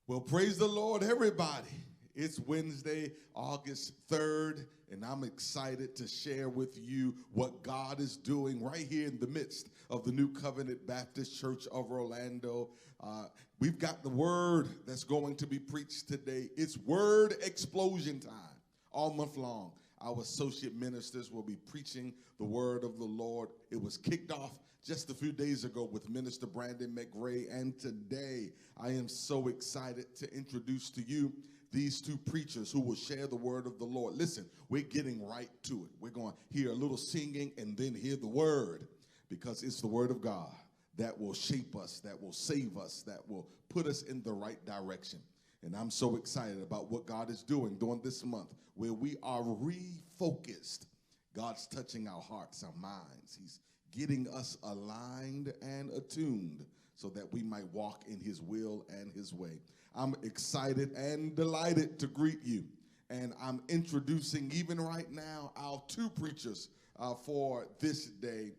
Well, praise the Lord, everybody. It's Wednesday, August 3rd, and I'm excited to share with you what God is doing right here in the midst of the New Covenant Baptist Church of Orlando. We've got the word that's going to be preached today. It's word explosion time all month long. Our associate ministers will be preaching the word of the Lord. It was kicked off just a few days ago with Minister Brandon McRae, and today I am so excited to introduce to you these two preachers who will share the word of the Lord. Listen, we're getting right to it. We're going to hear a little singing and then hear the word, because it's the word of God that will shape us, that will save us, that will put us in the right direction. And I'm so excited about what God is doing during this month where we are refocused. God's touching our hearts, our minds. He's getting us aligned and attuned so that we might walk in his will and his way. I'm excited and delighted to greet you. And I'm introducing even right now our two preachers for this day.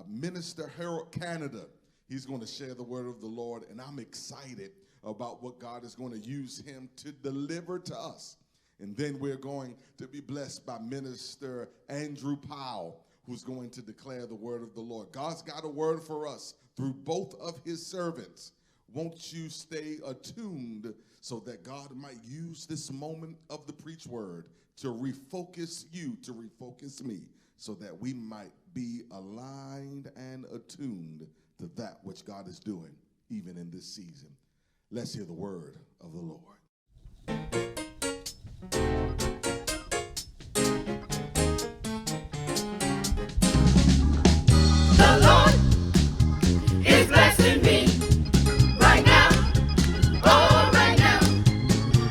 Minister Harold Canada, he's going to share the word of the Lord, and I'm excited about what God is going to use him to deliver to us. And then we're going to be blessed by Minister Andrew Powell, who's going to declare the word of the Lord. God's got a word for us through both of his servants. Won't you stay attuned so that God might use this moment of the preach word to refocus you, to refocus me, so that we might be aligned and attuned to that which God is doing even in this season. Let's hear the word of the Lord. The Lord is blessing me right now. Oh, right now.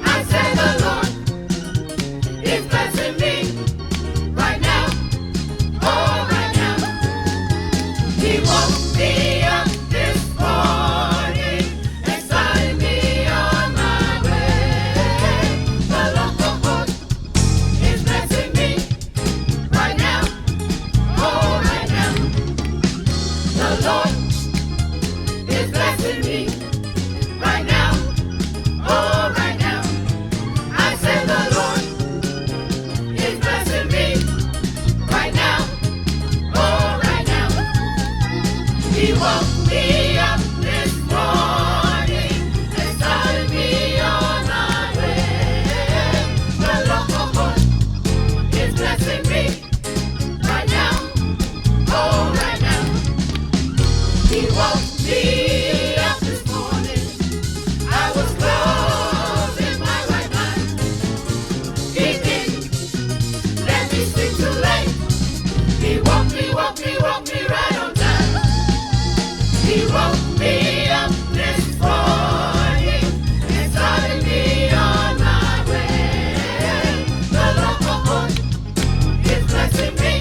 I said the Lord is blessing me right now. Oh, right now. He woke me up this morning and started me on my way. The Lord is blessing me right now. Oh, right now. The Lord is blessing me right now. Oh, right now. I said the Lord is blessing me right now. Oh, right now. He woke me up this morning and started me on my way. The Lord is blessing me right now. Oh, right now. He woke me up this morning. I was clothed in my right mind. He didn't let me sleep too late. He woke me right on time. He woke me up this morning and started me on my way. The Lord is blessing me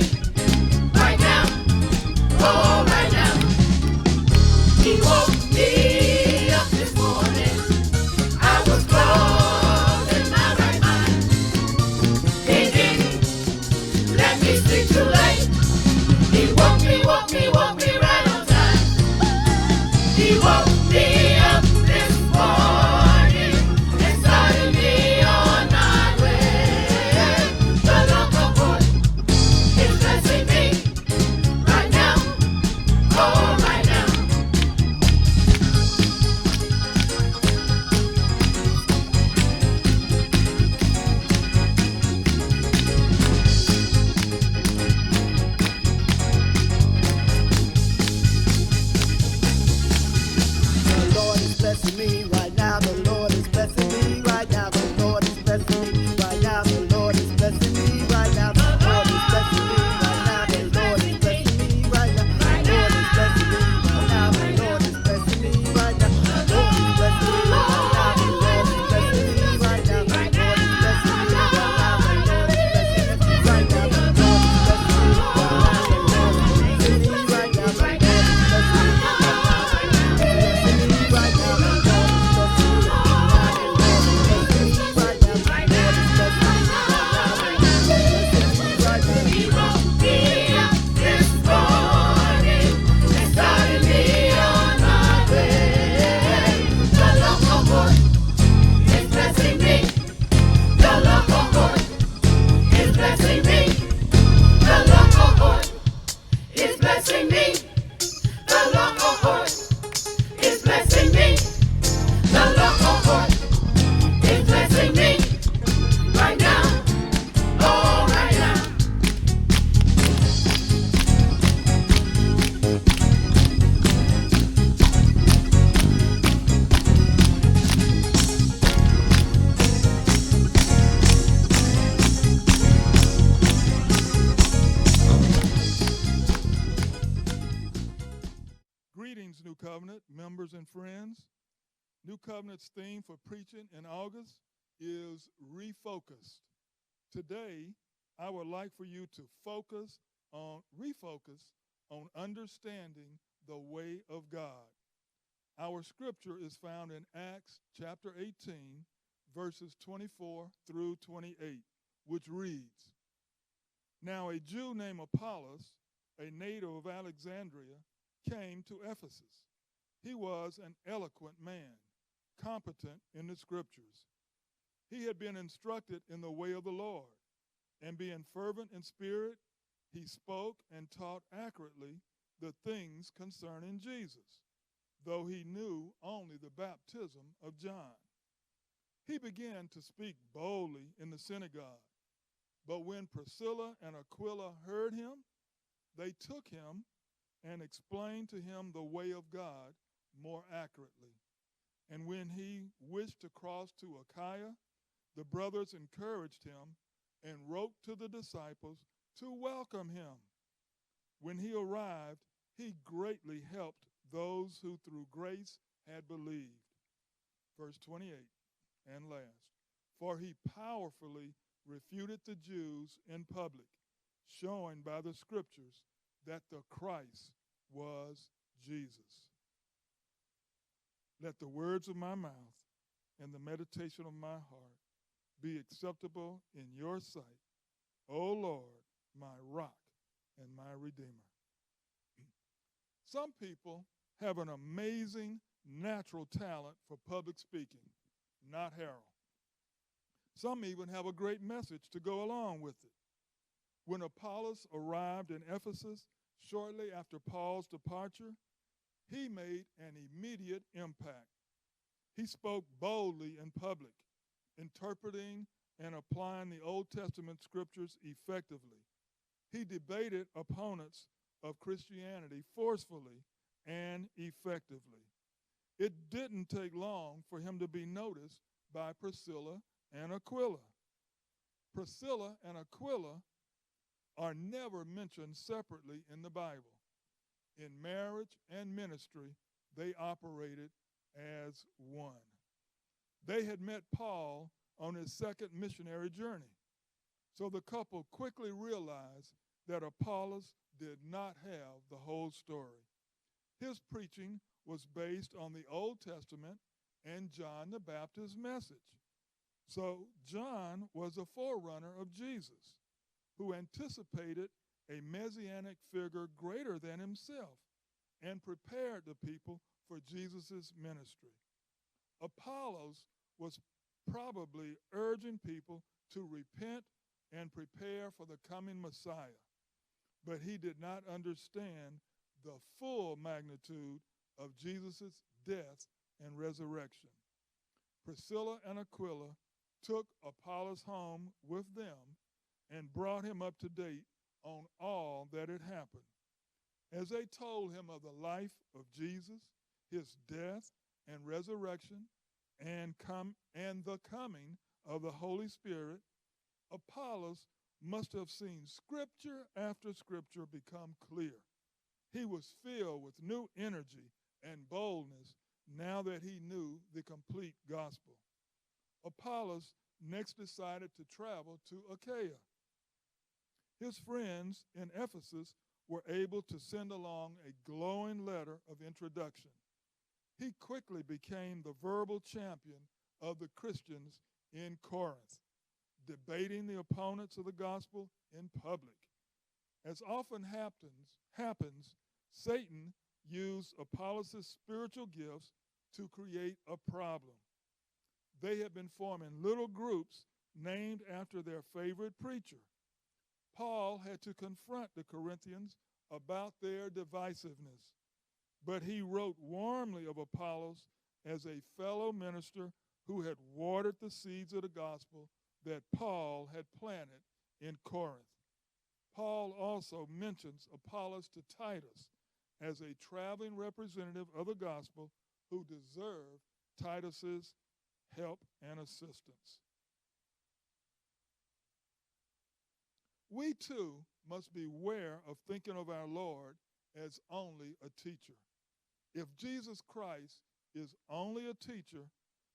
right now. Oh, right now. He woke me up this morning. I was clothed in my right mind. He didn't let me sleep too late. He woke me right on time. He woke me up this morning and started me on my way. The Lord is blessing me right now. Oh, right now. Covenant members and friends. New Covenant's theme for preaching in August is Refocused. Today, I would like for you to refocus on understanding the way of God. Our scripture is found in Acts chapter 18, verses 24 through 28, which reads, Now a Jew named Apollos, a native of Alexandria, came to Ephesus. He was an eloquent man, competent in the scriptures. He had been instructed in the way of the Lord, and being fervent in spirit, he spoke and taught accurately the things concerning Jesus, though he knew only the baptism of John. He began to speak boldly in the synagogue, but when Priscilla and Aquila heard him, they took him and explained to him the way of God more accurately. And when he wished to cross to Achaia, the brothers encouraged him and wrote to the disciples to welcome him. When he arrived, he greatly helped those who through grace had believed. Verse 28 and last. For he powerfully refuted the Jews in public, showing by the scriptures that the Christ was Jesus. Let the words of my mouth and the meditation of my heart be acceptable in your sight, O Lord, my rock and my redeemer. Some people have an amazing natural talent for public speaking, not Harold. Some even have a great message to go along with it. When Apollos arrived in Ephesus shortly after Paul's departure, he made an immediate impact. He spoke boldly in public, interpreting and applying the Old Testament scriptures effectively. He debated opponents of Christianity forcefully and effectively. It didn't take long for him to be noticed by Priscilla and Aquila. Priscilla and Aquila are never mentioned separately in the Bible. In marriage and ministry, they operated as one. They had met Paul on his second missionary journey. So the couple quickly realized that Apollos did not have the whole story. His preaching was based on the Old Testament and John the Baptist's message. So John was a forerunner of Jesus, who anticipated a messianic figure greater than himself and prepared the people for Jesus' ministry. Apollos was probably urging people to repent and prepare for the coming Messiah, but he did not understand the full magnitude of Jesus' death and resurrection. Priscilla and Aquila took Apollos home with them and brought him up to date on all that had happened. As they told him of the life of Jesus, his death and resurrection, and the coming of the Holy Spirit, Apollos must have seen scripture after scripture become clear. He was filled with new energy and boldness now that he knew the complete gospel. Apollos next decided to travel to Achaia. His friends in Ephesus were able to send along a glowing letter of introduction. He quickly became the verbal champion of the Christians in Corinth, debating the opponents of the gospel in public. As often happens, Satan used Apollos' spiritual gifts to create a problem. They had been forming little groups named after their favorite preacher. Paul had to confront the Corinthians about their divisiveness, but he wrote warmly of Apollos as a fellow minister who had watered the seeds of the gospel that Paul had planted in Corinth. Paul also mentions Apollos to Titus as a traveling representative of the gospel who deserved Titus's help and assistance. We too must beware of thinking of our Lord as only a teacher. If Jesus Christ is only a teacher,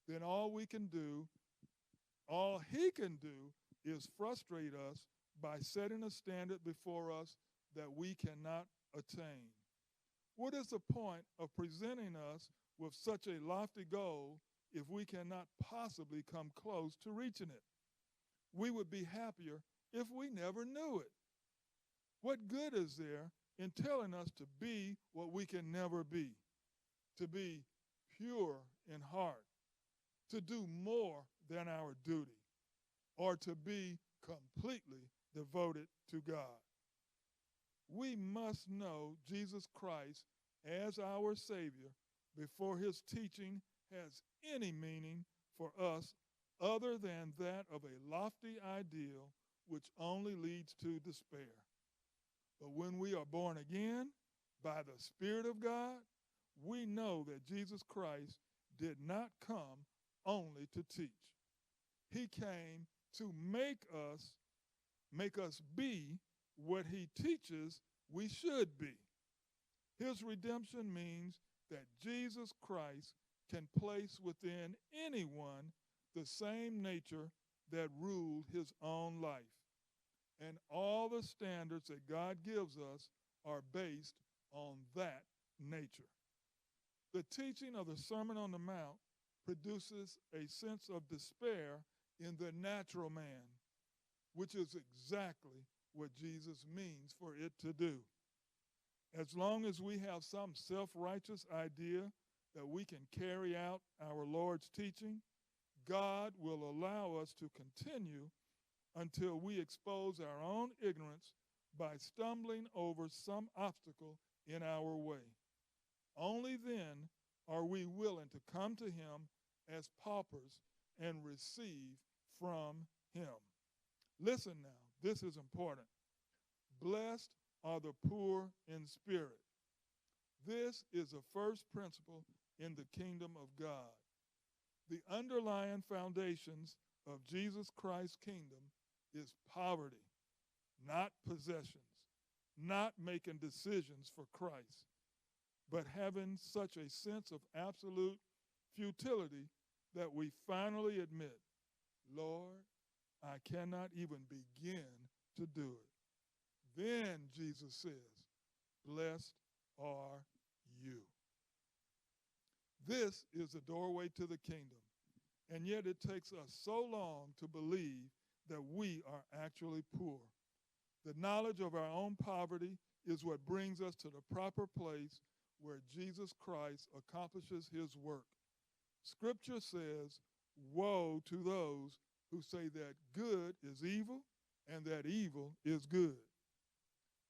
then all he can do is frustrate us by setting a standard before us that we cannot attain. What is the point of presenting us with such a lofty goal if we cannot possibly come close to reaching it? We would be happier if we never knew it. What good is there in telling us to be what we can never be? To be pure in heart, to do more than our duty, or to be completely devoted to God. We must know Jesus Christ as our Savior before his teaching has any meaning for us other than that of a lofty ideal which only leads to despair. But when we are born again by the Spirit of God, we know that Jesus Christ did not come only to teach. He came to make us be what he teaches we should be. His redemption means that Jesus Christ can place within anyone the same nature that ruled his own life. And all the standards that God gives us are based on that nature. The teaching of the Sermon on the Mount produces a sense of despair in the natural man, which is exactly what Jesus means for it to do. As long as we have some self-righteous idea that we can carry out our Lord's teaching, God will allow us to continue until we expose our own ignorance by stumbling over some obstacle in our way. Only then are we willing to come to him as paupers and receive from him. Listen now, this is important. Blessed are the poor in spirit. This is the first principle in the kingdom of God. The underlying foundations of Jesus Christ's kingdom is poverty, not possessions, not making decisions for Christ, but having such a sense of absolute futility that we finally admit, Lord, I cannot even begin to do it. Then Jesus says, blessed are you. This is the doorway to the kingdom, and yet it takes us so long to believe that we are actually poor. The knowledge of our own poverty is what brings us to the proper place where Jesus Christ accomplishes his work. Scripture says, woe to those who say that good is evil and that evil is good.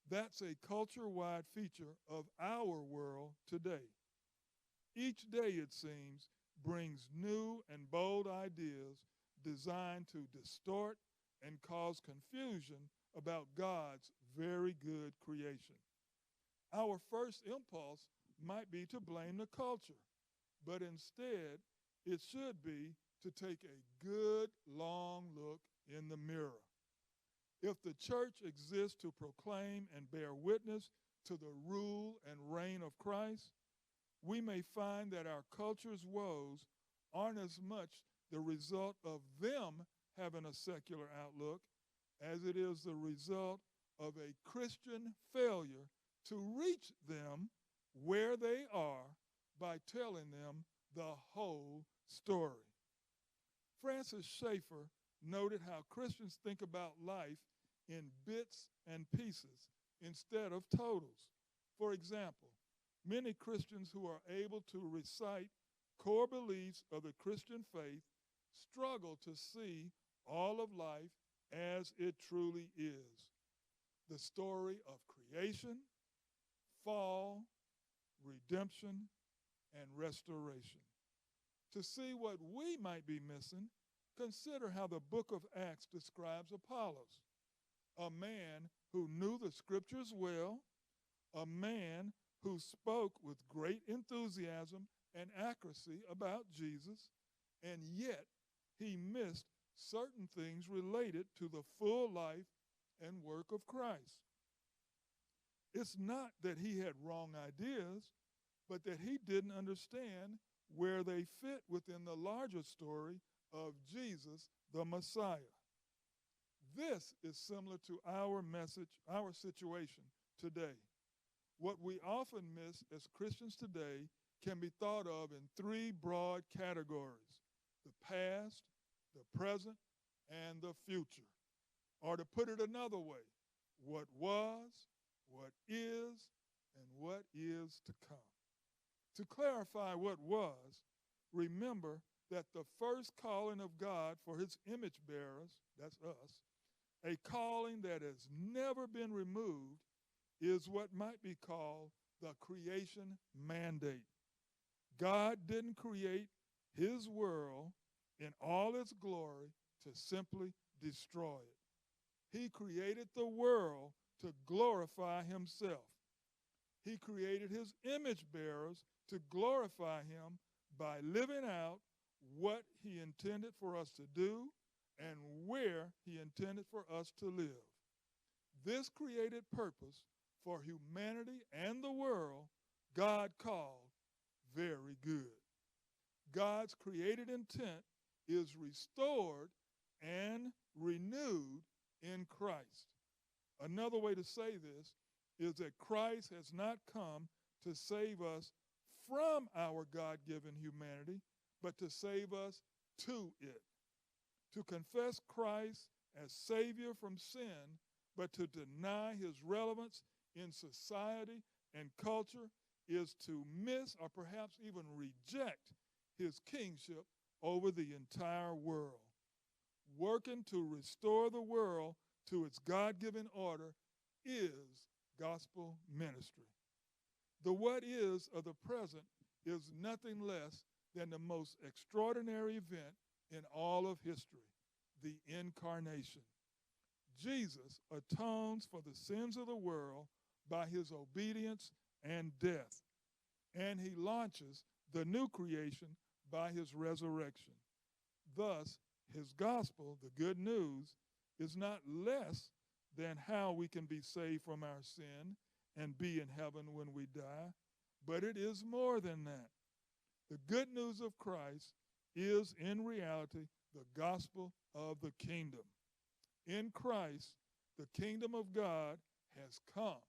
That's a culture-wide feature of our world today. Each day, it seems, brings new and bold ideas designed to distort and cause confusion about God's very good creation. Our first impulse might be to blame the culture, but instead, it should be to take a good, long look in the mirror. If the church exists to proclaim and bear witness to the rule and reign of Christ, we may find that our culture's woes aren't as much the result of them having a secular outlook as it is the result of a Christian failure to reach them where they are by telling them the whole story. Francis Schaeffer noted how Christians think about life in bits and pieces instead of totals. For example, many Christians who are able to recite core beliefs of the Christian faith struggle to see all of life as it truly is. The story of creation, fall, redemption, and restoration. To see what we might be missing, consider how the book of Acts describes Apollos, a man who knew the scriptures well, a man who spoke with great enthusiasm and accuracy about Jesus, and yet he missed certain things related to the full life and work of Christ. It's not that he had wrong ideas, but that he didn't understand where they fit within the larger story of Jesus, the Messiah. This is similar to our message, our situation today. What we often miss as Christians today can be thought of in three broad categories: the past, the present, and the future. Or to put it another way, what was, what is, and what is to come. To clarify what was, remember that the first calling of God for his image bearers, that's us, a calling that has never been removed, is what might be called the creation mandate. God didn't create his world in all its glory to simply destroy it. He created the world to glorify himself. He created his image bearers to glorify him by living out what he intended for us to do and where he intended for us to live. This created purpose for humanity and the world, God called very good. God's created intent is restored and renewed in Christ. Another way to say this is that Christ has not come to save us from our God-given humanity, but to save us to it. To confess Christ as Savior from sin, but to deny his relevance in society and culture is to miss or perhaps even reject his kingship over the entire world. Working to restore the world to its God-given order is gospel ministry. The what is of the present is nothing less than the most extraordinary event in all of history, the incarnation. Jesus atones for the sins of the world by his obedience and death, and he launches the new creation by his resurrection. Thus, his gospel, the good news, is not less than how we can be saved from our sin and be in heaven when we die, but it is more than that. The good news of Christ is in reality the gospel of the kingdom. In Christ, the kingdom of God has come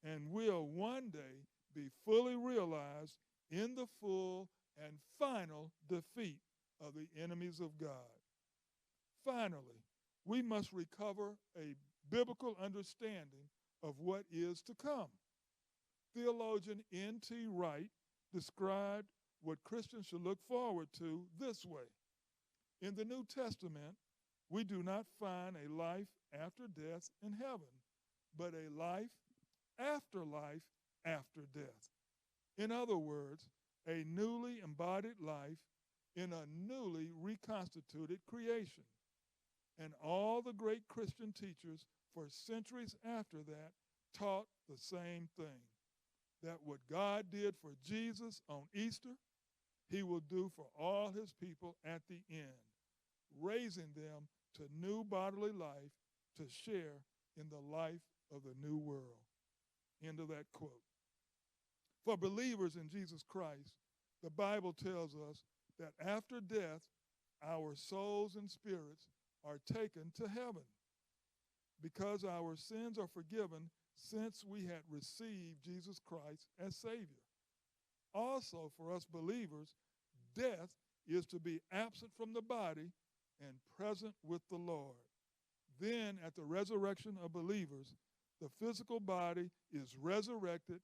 and will one day be fully realized in the full and final defeat of the enemies of God. Finally, we must recover a biblical understanding of what is to come. Theologian N.T. Wright described what Christians should look forward to this way. In the New Testament, we do not find a life after death in heaven, but a life after life after death. In other words, a newly embodied life in a newly reconstituted creation. And all the great Christian teachers for centuries after that taught the same thing, that what God did for Jesus on Easter, he will do for all his people at the end, raising them to new bodily life to share in the life of the new world. End of that quote. For believers in Jesus Christ, the Bible tells us that after death, our souls and spirits are taken to heaven because our sins are forgiven since we had received Jesus Christ as Savior. Also, for us believers, death is to be absent from the body and present with the Lord. Then, at the resurrection of believers, the physical body is resurrected,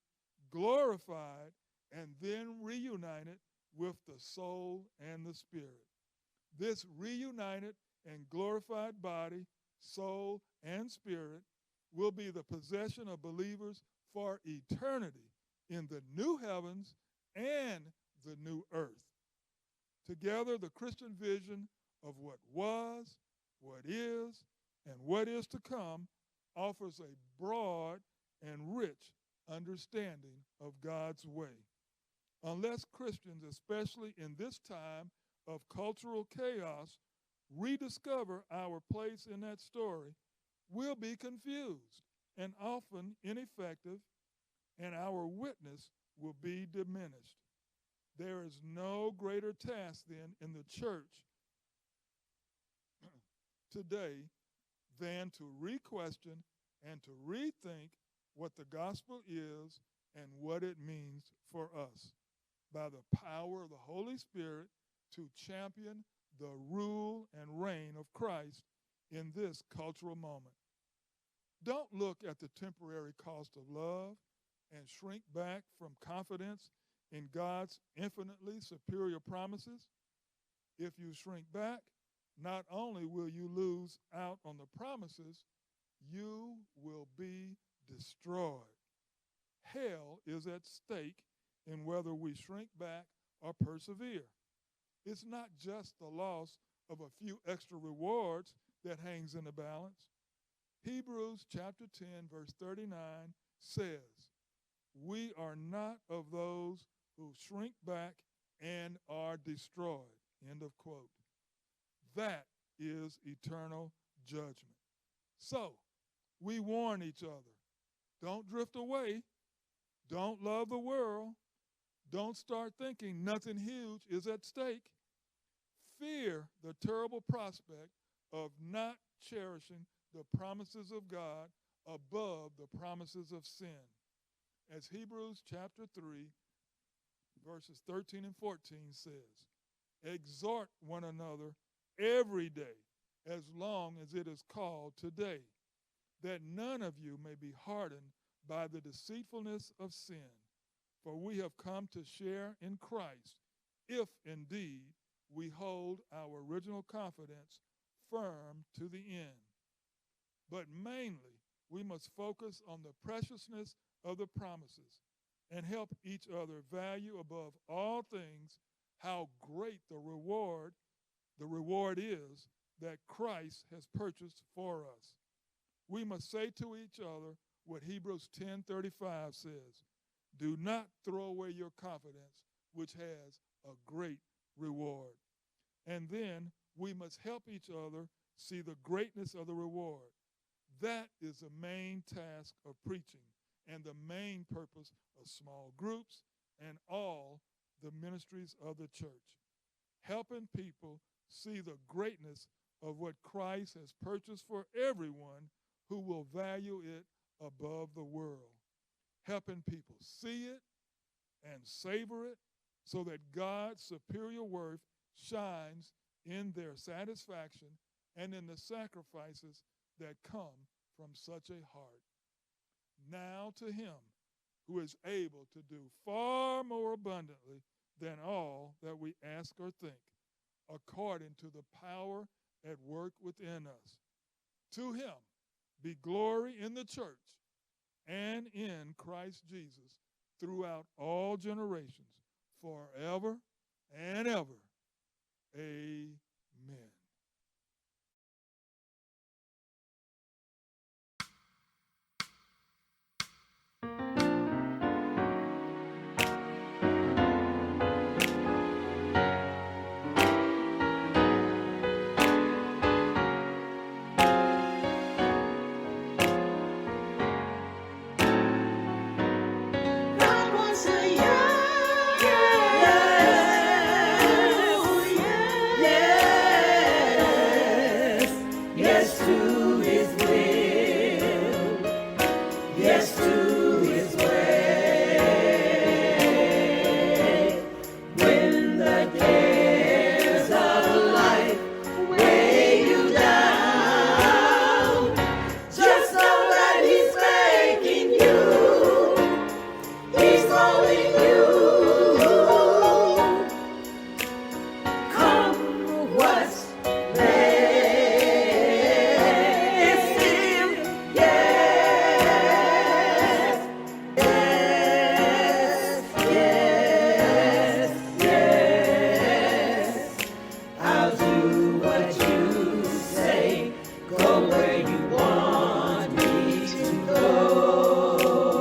glorified, and then reunited with the soul and the spirit. This reunited and glorified body, soul, and spirit will be the possession of believers for eternity in the new heavens and the new earth. Together, the Christian vision of what was, what is, and what is to come offers a broad and rich understanding of God's way. Unless Christians, especially in this time of cultural chaos, rediscover our place in that story, we'll be confused and often ineffective and our witness will be diminished. There is no greater task then in the church today than to re-question and to rethink what the gospel is and what it means for us by the power of the Holy Spirit to champion the rule and reign of Christ in this cultural moment. Don't look at the temporary cost of love and shrink back from confidence in God's infinitely superior promises. If you shrink back, not only will you lose out on the promises, you will be destroyed. Hell is at stake in whether we shrink back or persevere. It's not just the loss of a few extra rewards that hangs in the balance. Hebrews chapter 10, verse 39 says, "We are not of those who shrink back and are destroyed." End of quote. That is eternal judgment. So, we warn each other. Don't drift away. Don't love the world. Don't start thinking nothing huge is at stake. Fear the terrible prospect of not cherishing the promises of God above the promises of sin. As Hebrews chapter 3, verses 13 and 14 says, exhort one another every day, as long as it is called today, that none of you may be hardened by the deceitfulness of sin. For we have come to share in Christ, if indeed we hold our original confidence firm to the end. But mainly, we must focus on the preciousness of the promises and help each other value above all things how great the reward is that Christ has purchased for us. We must say to each other what Hebrews 10:35 says, do not throw away your confidence, which has a great reward. And then we must help each other see the greatness of the reward. That is the main task of preaching and the main purpose of small groups and all the ministries of the church. Helping people see the greatness of what Christ has purchased for everyone who will value it above the world. Helping people see it and savor it so that God's superior worth shines in their satisfaction and in the sacrifices that come from such a heart. Now to him who is able to do far more abundantly than all that we ask or think, according to the power at work within us. To him be glory in the church and in Christ Jesus throughout all generations, forever and ever. Amen. God wants a yes, yes, yes to His will, yes to His way. When the cares of life weigh you down, just know that He's making you. He's calling you. Come what's may. It's Him. Yes, yes, yes, yes. I'll do what you say. Go where you want me to go.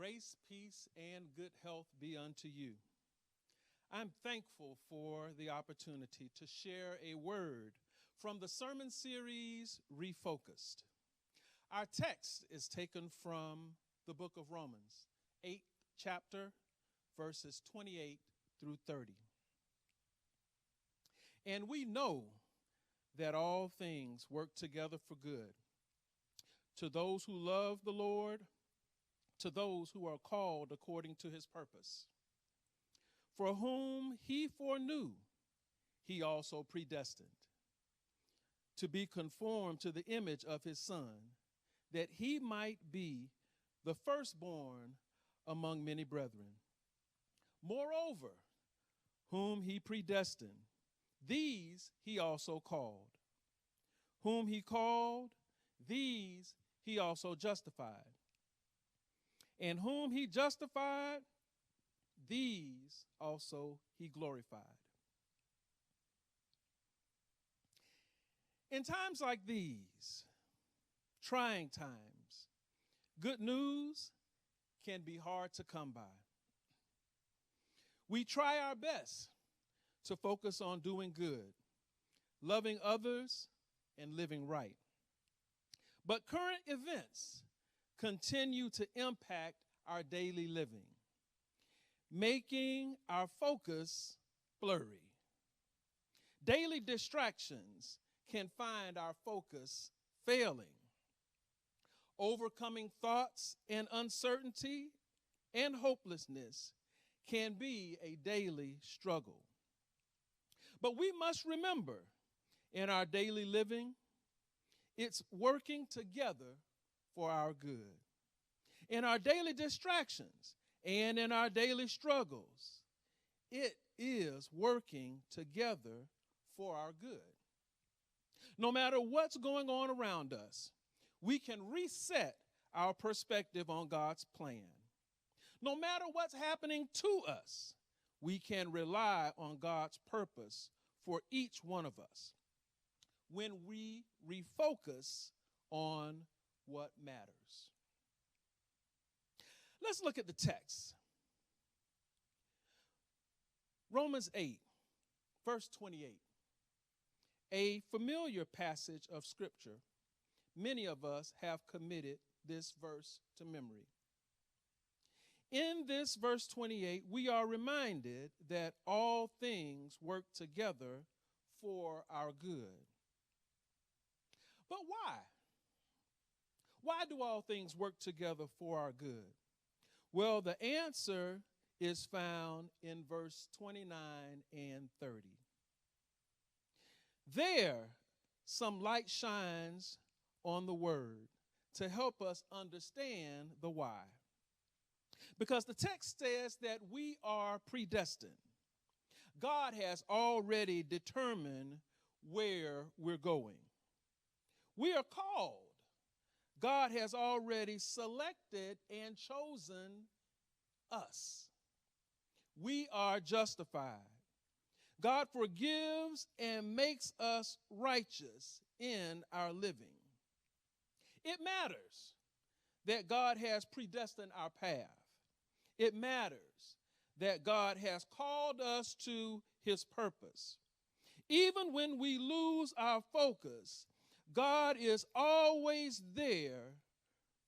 Grace, peace, and good health be unto you. I'm thankful for the opportunity to share a word from the sermon series, Refocused. Our text is taken from the book of Romans, 8th chapter, verses 28 through 30. And we know that all things work together for good to those who love the Lord, to those who are called according to his purpose. For whom he foreknew, he also predestined to be conformed to the image of his Son, that he might be the firstborn among many brethren. Moreover, whom he predestined, these he also called. Whom he called, these he also justified. And whom he justified, these also he glorified. In times like these, trying times, good news can be hard to come by. We try our best to focus on doing good, loving others, and living right. But current events continue to impact our daily living, making our focus blurry. Daily distractions can find our focus failing. Overcoming thoughts and uncertainty and hopelessness can be a daily struggle. But we must remember, in our daily living, it's working together for our good. In our daily distractions and in our daily struggles, it is working together for our good. No matter what's going on around us, we can reset our perspective on God's plan. No matter what's happening to us, we can rely on God's purpose for each one of us when we refocus on what matters. Let's look at the text. Romans 8, verse 28. A familiar passage of Scripture. Many of us have committed this verse to memory. In this verse 28, we are reminded that all things work together for our good. But why? Why do all things work together for our good? Well, the answer is found in verse 29 and 30. There, some light shines on the word to help us understand the why. Because the text says that we are predestined. God has already determined where we're going. We are called. God has already selected and chosen us. We are justified. God forgives and makes us righteous in our living. It matters that God has predestined our path. It matters that God has called us to his purpose. Even when we lose our focus, God is always there,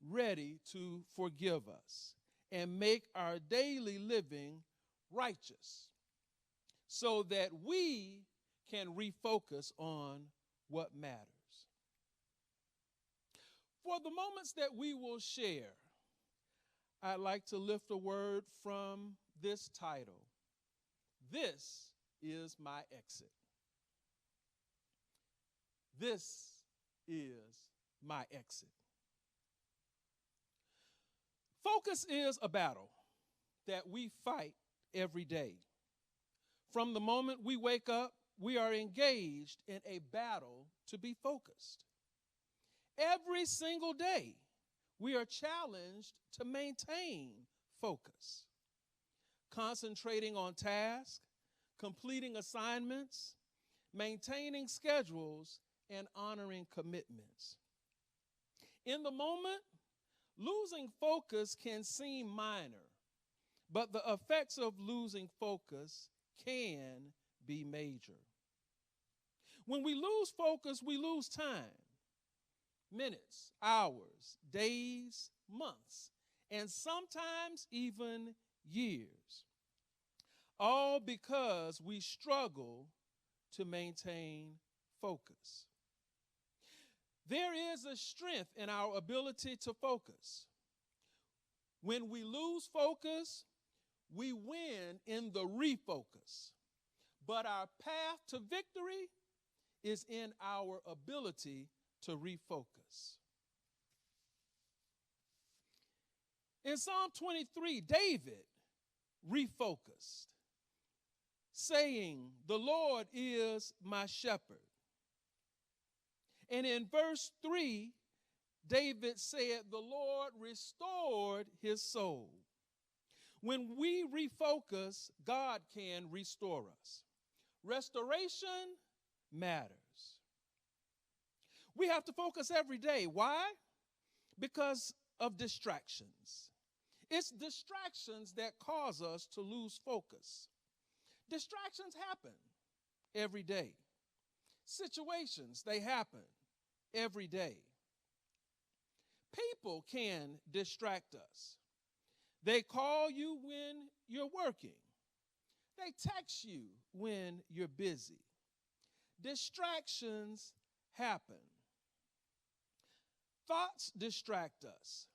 ready to forgive us and make our daily living righteous so that we can refocus on what matters. For the moments that we will share, I'd like to lift a word from this title. This is my exit. This is my exit. Focus is a battle that we fight every day. From the moment we wake up, we are engaged in a battle to be focused. Every single day, we are challenged to maintain focus, concentrating on tasks, completing assignments, maintaining schedules, and honoring commitments. In the moment, Losing focus can seem minor, but the effects of losing focus can be major. When we lose focus, we lose time, minutes, hours, days, months, and sometimes even years, all because we struggle to maintain focus. There is a strength in our ability to focus. When we lose focus, we win in the refocus. But our path to victory is in our ability to refocus. In Psalm 23, David refocused, saying, "The Lord is my shepherd." And in verse 3, David said, "The Lord restored his soul." When we refocus, God can restore us. Restoration matters. We have to focus every day. Why? Because of distractions. It's distractions that cause us to lose focus. Distractions happen every day. Situations, they happen every day. People can distract us. They call you when you're working. They text you when you're busy. Distractions happen. Thoughts distract us.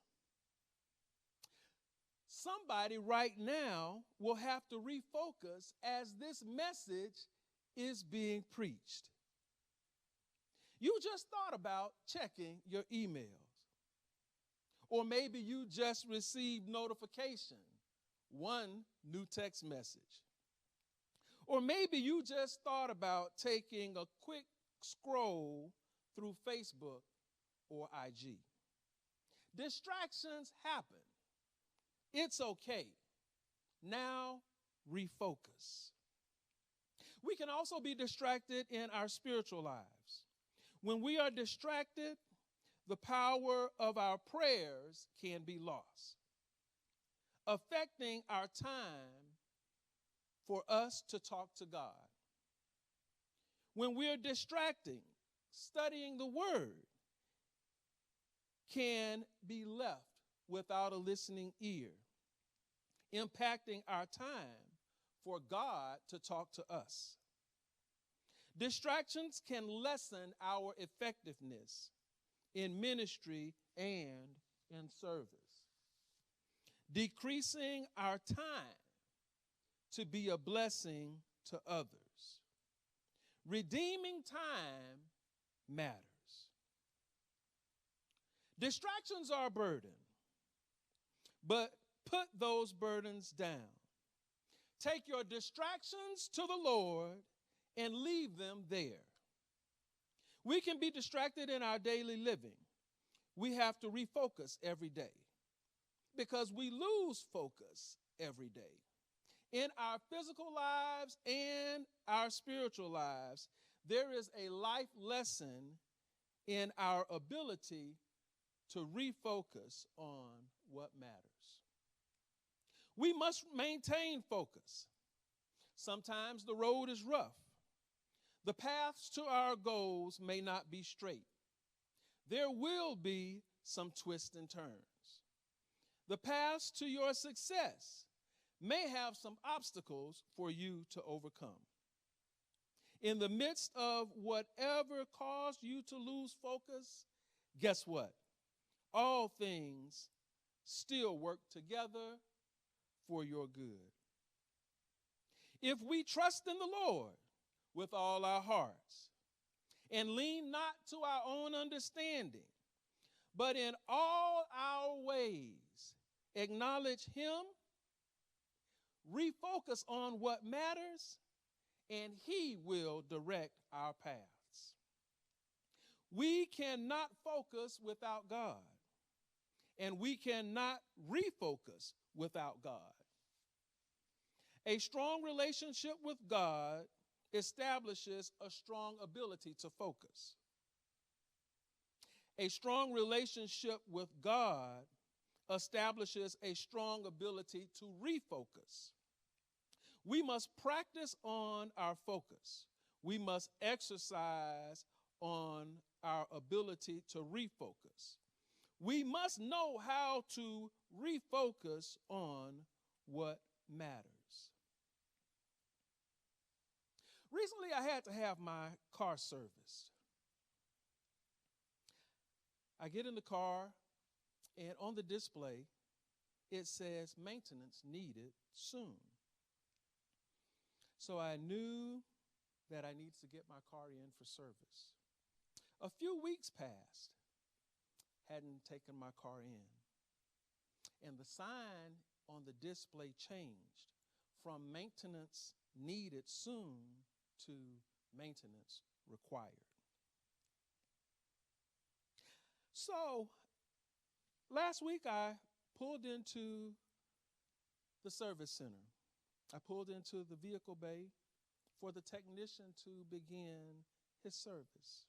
Somebody right now will have to refocus as this message is being preached. You just thought about checking your emails. Or maybe you just received notification, one new text message. Or maybe you just thought about taking a quick scroll through Facebook or IG. Distractions happen. It's okay. Now refocus. We can also be distracted in our spiritual lives. When we are distracted, the power of our prayers can be lost, affecting our time for us to talk to God. When we're distracting, studying the Word can be left without a listening ear, impacting our time for God to talk to us. Distractions can lessen our effectiveness in ministry and in service, decreasing our time to be a blessing to others. Redeeming time matters. Distractions are a burden, but put those burdens down. Take your distractions to the Lord and leave them there. We can be distracted in our daily living. We have to refocus every day because we lose focus every day. In our physical lives and our spiritual lives, there is a life lesson in our ability to refocus on what matters. We must maintain focus. Sometimes the road is rough. The paths to our goals may not be straight. There will be some twists and turns. The paths to your success may have some obstacles for you to overcome. In the midst of whatever caused you to lose focus, guess what? All things still work together for your good. If we trust in the Lord with all our hearts and lean not to our own understanding, but in all our ways acknowledge Him, refocus on what matters, and He will direct our paths. We cannot focus without God, and we cannot refocus without God. A strong relationship with God establishes a strong ability to focus. A strong relationship with God establishes a strong ability to refocus. We must practice on our focus. We must exercise on our ability to refocus. We must know how to refocus on what matters. Recently, I had to have my car serviced. I get in the car, and on the display, it says maintenance needed soon. So I knew that I needed to get my car in for service. A few weeks passed, hadn't taken my car in, and the sign on the display changed from maintenance needed soon to maintenance required. So last week I pulled into the service center. I pulled into the vehicle bay for the technician to begin his service.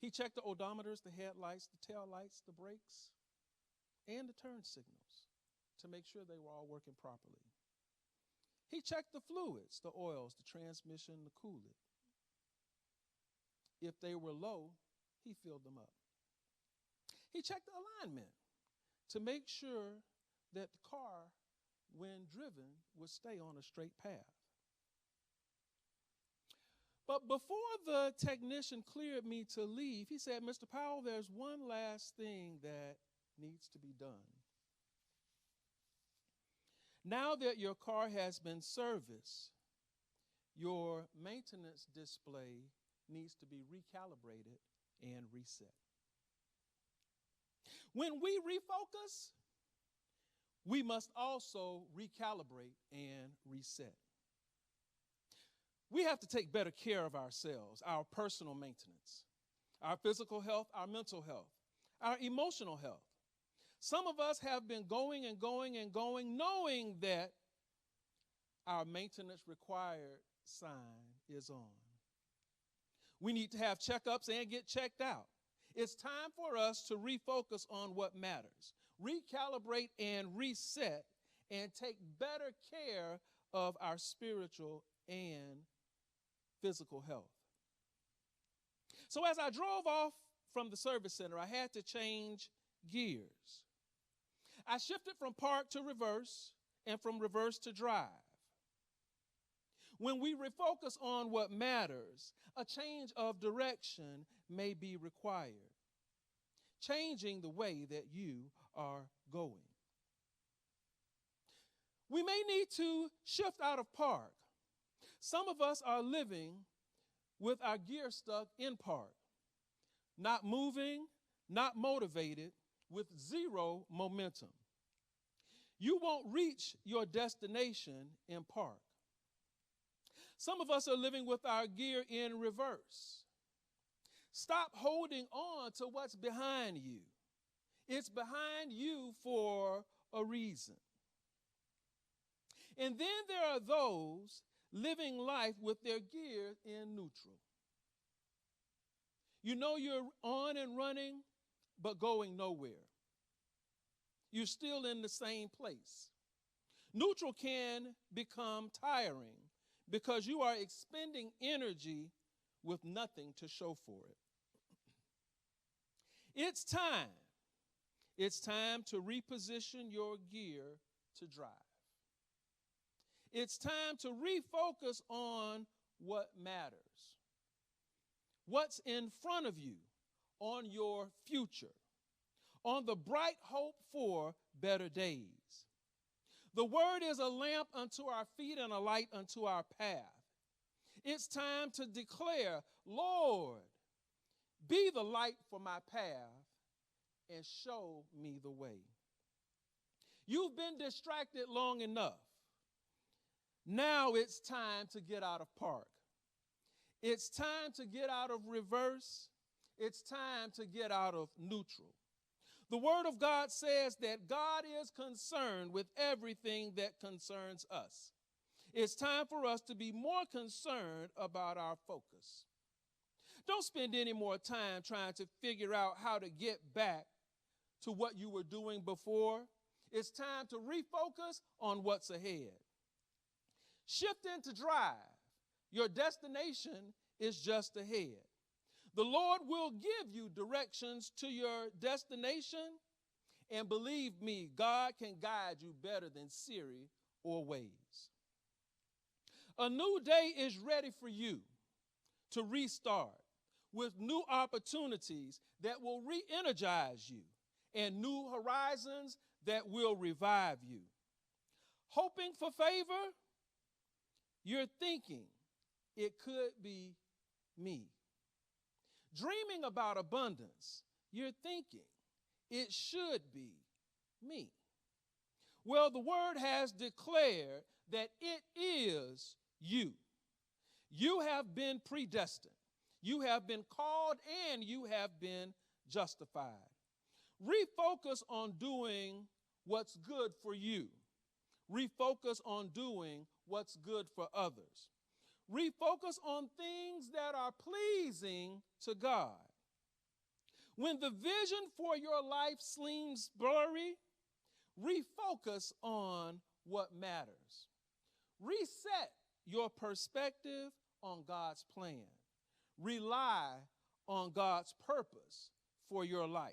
He checked the odometers, the headlights, the tail lights, the brakes, and the turn signals to make sure they were all working properly. He checked the fluids, the oils, the transmission, the coolant. If they were low, he filled them up. He checked the alignment to make sure that the car, when driven, would stay on a straight path. But before the technician cleared me to leave, he said, "Mr. Powell, there's one last thing that needs to be done. Now that your car has been serviced, your maintenance display needs to be recalibrated and reset." When we refocus, we must also recalibrate and reset. We have to take better care of ourselves, our personal maintenance, our physical health, our mental health, our emotional health. Some of us have been going and going and going, knowing that our maintenance required sign is on. We need to have checkups and get checked out. It's time for us to refocus on what matters, recalibrate and reset, and take better care of our spiritual and physical health. So as I drove off from the service center, I had to change gears. I shifted from park to reverse and from reverse to drive. When we refocus on what matters, a change of direction may be required, changing the way that you are going. We may need to shift out of park. Some of us are living with our gear stuck in park, not moving, not motivated, with zero momentum. You won't reach your destination in park. Some of us are living with our gear in reverse. Stop holding on to what's behind you. It's behind you for a reason. And then there are those living life with their gear in neutral. You know you're on and running, but going nowhere. You're still in the same place. Neutral can become tiring because you are expending energy with nothing to show for it. It's time. It's time to reposition your gear to drive. It's time to refocus on what matters. What's in front of you, on your future, on the bright hope for better days. The word is a lamp unto our feet and a light unto our path. It's time to declare, Lord, be the light for my path and show me the way. You've been distracted long enough. Now it's time to get out of park. It's time to get out of reverse. It's time to get out of neutral. The Word of God says that God is concerned with everything that concerns us. It's time for us to be more concerned about our focus. Don't spend any more time trying to figure out how to get back to what you were doing before. It's time to refocus on what's ahead. Shift into drive. Your destination is just ahead. The Lord will give you directions to your destination, and believe me, God can guide you better than Siri or Waze. A new day is ready for you to restart with new opportunities that will re-energize you and new horizons that will revive you. Hoping for favor, you're thinking it could be me. Dreaming about abundance, you're thinking it should be me. Well, the word has declared that it is you. You have been predestined. You have been called and you have been justified. Refocus on doing what's good for you. Refocus on doing what's good for others. Refocus on things that are pleasing to God. When the vision for your life seems blurry, refocus on what matters. Reset your perspective on God's plan. Rely on God's purpose for your life.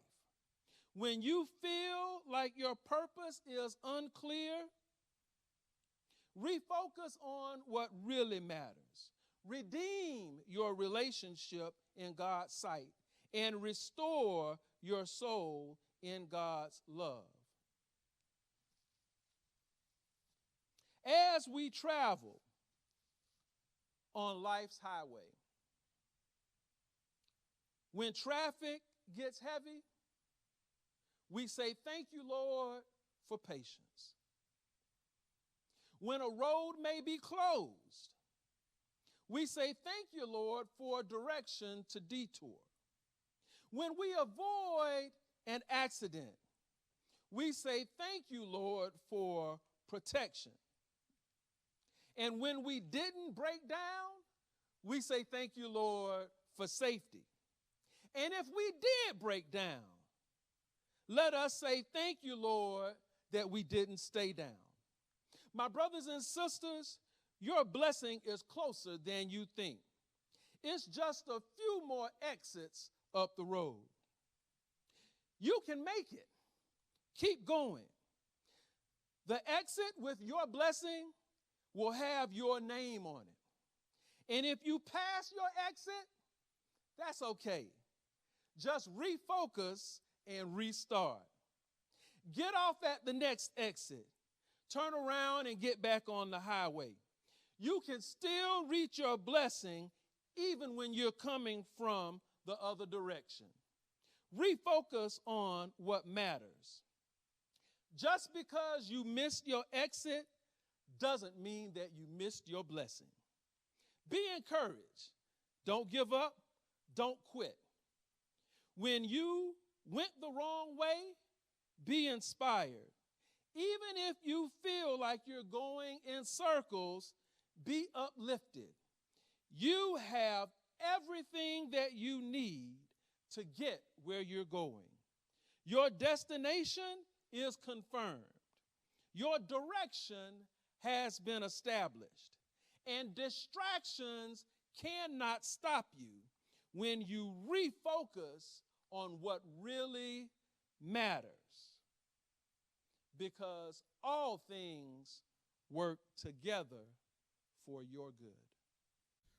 When you feel like your purpose is unclear, refocus on what really matters. Redeem your relationship in God's sight and restore your soul in God's love. As we travel on life's highway, when traffic gets heavy, we say, "Thank you, Lord, for patience." When a road may be closed, we say, "Thank you, Lord, for direction to detour." When we avoid an accident, we say, "Thank you, Lord, for protection." And when we didn't break down, we say, "Thank you, Lord, for safety." And if we did break down, let us say, "Thank you, Lord, that we didn't stay down." My brothers and sisters, your blessing is closer than you think. It's just a few more exits up the road. You can make it. Keep going. The exit with your blessing will have your name on it. And if you pass your exit, that's okay. Just refocus and restart. Get off at the next exit. Turn around and get back on the highway. You can still reach your blessing even when you're coming from the other direction. Refocus on what matters. Just because you missed your exit doesn't mean that you missed your blessing. Be encouraged. Don't give up. Don't quit. When you went the wrong way, be inspired. Even if you feel like you're going in circles, be uplifted. You have everything that you need to get where you're going. Your destination is confirmed. Your direction has been established. And distractions cannot stop you when you refocus on what really matters. Because all things work together for your good.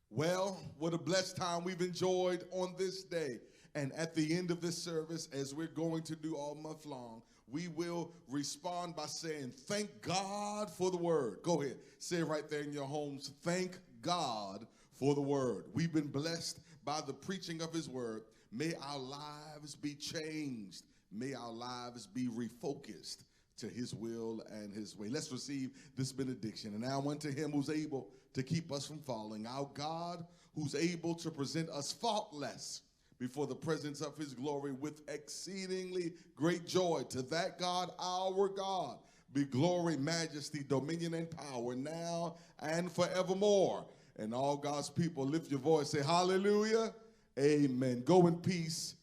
Well, what a blessed time we've enjoyed on this day. And at the end of this service, as we're going to do all month long, we will respond by saying, "Thank God for the word." Go ahead. Say it right there in your homes. Thank God for the word. We've been blessed by the preaching of his word. May our lives be changed. May our lives be refocused to his will and his way. Let's receive this benediction. And now unto him who's able to keep us from falling, our God who's able to present us faultless before the presence of his glory with exceedingly great joy. To that God, our God, be glory, majesty, dominion, and power now and forevermore. And all God's people, lift your voice, say hallelujah, amen. Go in peace,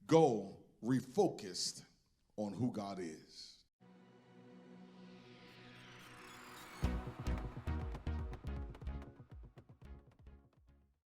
go refocused on who God is.